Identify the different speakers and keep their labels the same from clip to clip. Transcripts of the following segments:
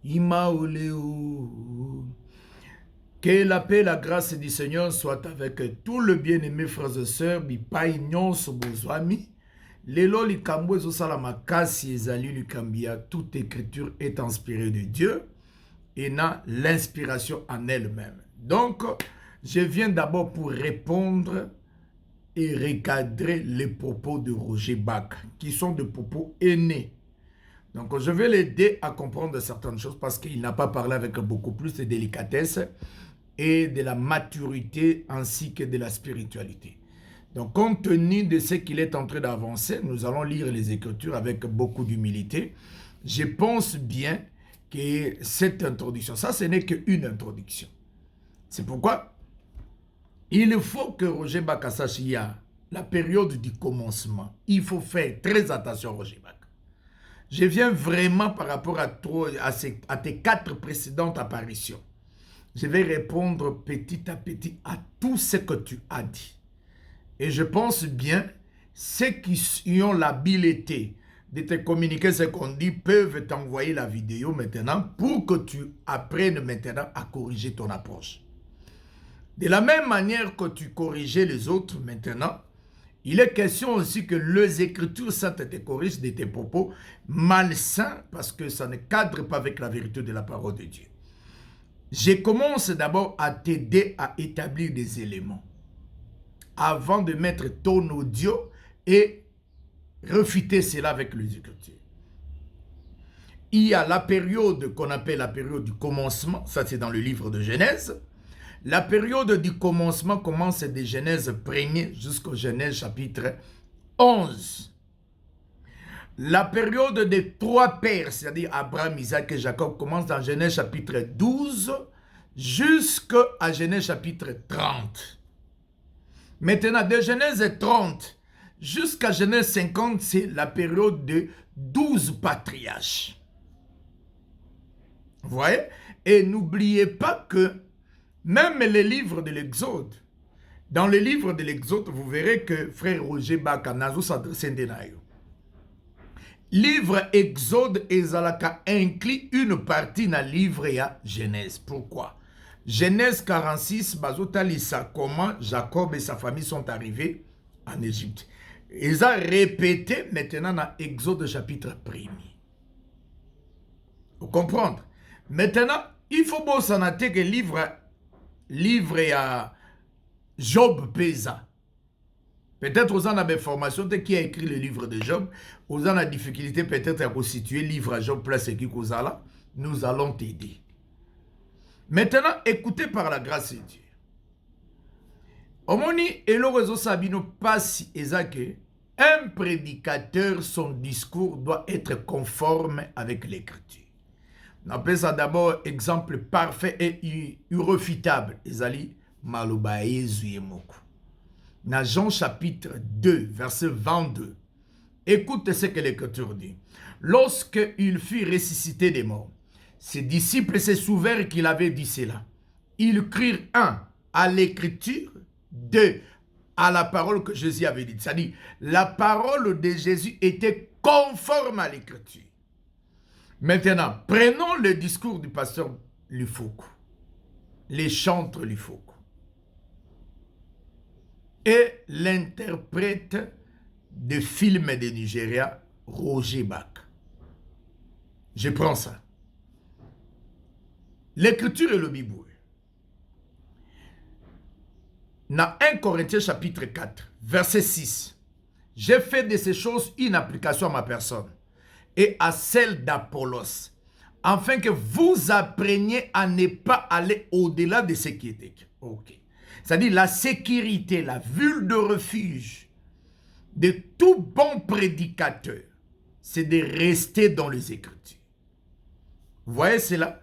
Speaker 1: Imaoleo. Que la paix et la grâce du Seigneur soient avec tout le bien-aimé frères et sœurs, bipai nyonso bozwami. Lelo likambo ezosala makasi ezali likambia, toute écriture est inspirée de Dieu et n'a l'inspiration en elle-même. Donc, je viens d'abord pour répondre et recadrer les propos de Roger Bach, qui sont des propos aînés. Donc, je vais l'aider à comprendre certaines choses parce qu'il n'a pas parlé avec beaucoup plus de délicatesse et de la maturité ainsi que de la spiritualité. Donc, compte tenu de ce qu'il est en train d'avancer, nous allons lire les Écritures avec beaucoup d'humilité. Je pense bien que cette introduction, ça, ce n'est qu'une introduction. C'est pourquoi il faut que Roger Bach sache qu'il y a la période du commencement. Il faut faire très attention, Roger Bach. Je viens vraiment par rapport à tes 4 précédentes apparitions. Je vais répondre petit à petit à tout ce que tu as dit. Et je pense bien, ceux qui ont l'habileté de te communiquer ce qu'on dit peuvent t'envoyer la vidéo maintenant pour que tu apprennes maintenant à corriger ton approche. De la même manière que tu corrigeais les autres maintenant, il est question aussi que les Écritures saintes te corrigent de tes propos malsains parce que ça ne cadre pas avec la vérité de la parole de Dieu. Je commence d'abord à t'aider à établir des éléments avant de mettre ton audio et refuter cela avec les Écritures. Il y a la période qu'on appelle la période du commencement, ça c'est dans le livre de Genèse. La période du commencement commence de Genèse 1er jusqu'au Genèse chapitre 11. La période des 3 pères, c'est-à-dire Abraham, Isaac et Jacob, commence dans Genèse chapitre 12 jusqu'à Genèse chapitre 30. Maintenant, de Genèse 30 jusqu'à Genèse 50, c'est la période de 12 patriarches. Vous voyez? Et n'oubliez pas que même les livres de l'Exode, dans les livres de l'Exode, vous verrez que frère Roger Bach nazo s'adresse nayo. Livre Exode ezalaka inclut une partie dans le livre ya Genèse. Pourquoi? Genèse 46, bazotalisa comment Jacob et sa famille sont arrivés en Égypte. Ils ont répété maintenant dans Exode chapitre 1er. Vous comprenez? Maintenant, il faut bien s'en noter que livre à Job pesa. Peut-être vous en avez formation qui a écrit le livre de Job. Vous en avez difficulté peut-être à constituer livre à Job place qui cause là. Nous allons t'aider. Maintenant, écoutez par la grâce de Dieu. Omoni elorezo sabino pasi ezake. Un prédicateur, son discours doit être conforme avec l'écriture. On appelle ça d'abord exemple parfait et irréfutable. Ezali maloba ezuyemoko. Dans Jean chapitre 2, verset 22. Écoutez ce que l'écriture dit. Lorsqu'il fut ressuscité des morts, ses disciples se souvinrent qu'il avait dit cela. Ils crurent, 1, à l'écriture, 2, à la parole que Jésus avait dite. C'est-à-dire, la parole de Jésus était conforme à l'écriture. Maintenant, prenons le discours du pasteur Lufoku, les chantres Lufoku, et l'interprète de films de Nigeria, Roger Bach. Je prends ça. L'écriture est le Bible. Dans 1 Corinthiens chapitre 4, verset 6, j'ai fait de ces choses une application à ma personne et à celle d'Apollos, afin que vous appreniez à ne pas aller au-delà de ce qui est écrit. Ok. C'est-à-dire la sécurité, la bulle de refuge de tout bon prédicateur, c'est de rester dans les Écritures. Vous voyez cela?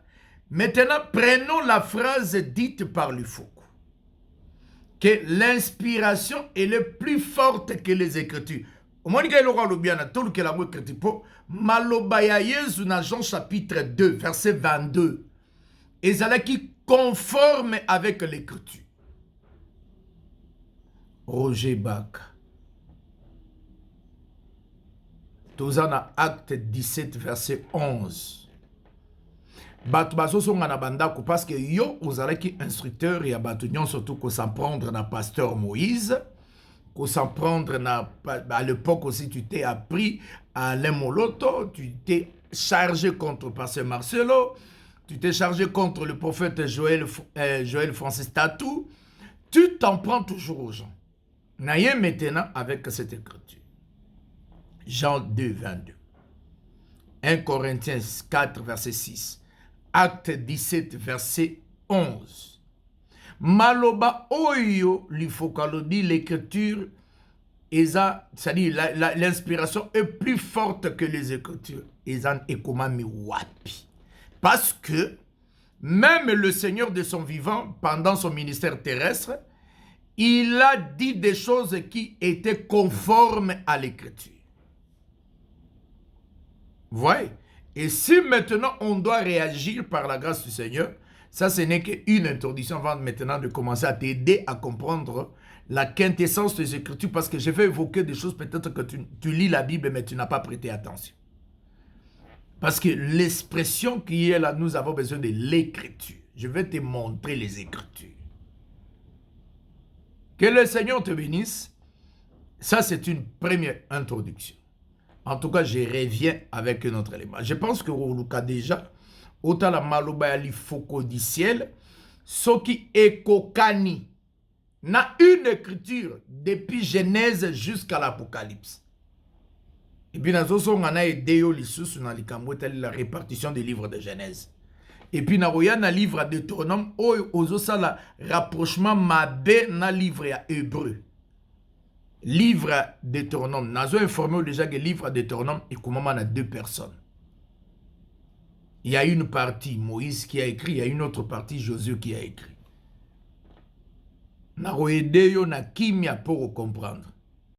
Speaker 1: Maintenant, prenons la phrase dite par Lufoku, que l'inspiration est plus forte que les Écritures. Au moins, il y a tout que la écriture maloba ya Yesu na Jean chapitre 2, verset 22. Et ça qui conforme avec l'écriture. Roger Bach. toza na acte 17 verset 11. Bato bazosonga na bandako parce que yo ozalaki instructeur ya bato nyonso to ko s'en prendre na pasteur Moïse, ko s'en prendre na à l'époque aussi tu t'es appris à Alain Moloto, tu t'es chargé contre pasteur Marcelo, tu t'es chargé contre le prophète Joël Francis Tatou, tu t'en prends toujours aux gens. Naye maintenant avec cette écriture. Jean 2, 22. 1 Corinthiens 4, verset 6. Acte 17, verset 11. Maloba oyo l'ifokalodi l'écriture, c'est-à-dire l'inspiration est plus forte que les écritures. Parce que même le Seigneur de son vivant, pendant son ministère terrestre, il a dit des choses qui étaient conformes à l'écriture. Vous voyez? Et si maintenant on doit réagir par la grâce du Seigneur, ça ce n'est qu'une introduction avant maintenant de commencer à t'aider à comprendre la quintessence des Écritures, parce que je vais évoquer des choses peut-être que tu lis la Bible mais tu n'as pas prêté attention. Parce que l'expression qui est là, nous avons besoin de l'Écriture. Je vais te montrer les Écritures. Que le Seigneur te bénisse. Ça c'est une première introduction. En tout cas, je reviens avec un autre élément. Je pense que Oluka déjà, autant la maloba ya lifoko du ciel, ce qui est kokani, na une écriture depuis Genèse jusqu'à l'Apocalypse. Et puis, nous avons aidé la répartition des livres de Genèse. Et puis, nous avons un livre de Deutéronome, où nous avons le rapprochement mabé na livre à Hébreu. Livre de Deutéronome. Nous avons informé déjà que le livre de Deutéronome est comment à deux personnes. Il y a une partie Moïse qui a écrit, il y a une autre partie Josué qui a écrit. Nous avons aidé na kimia pour comprendre.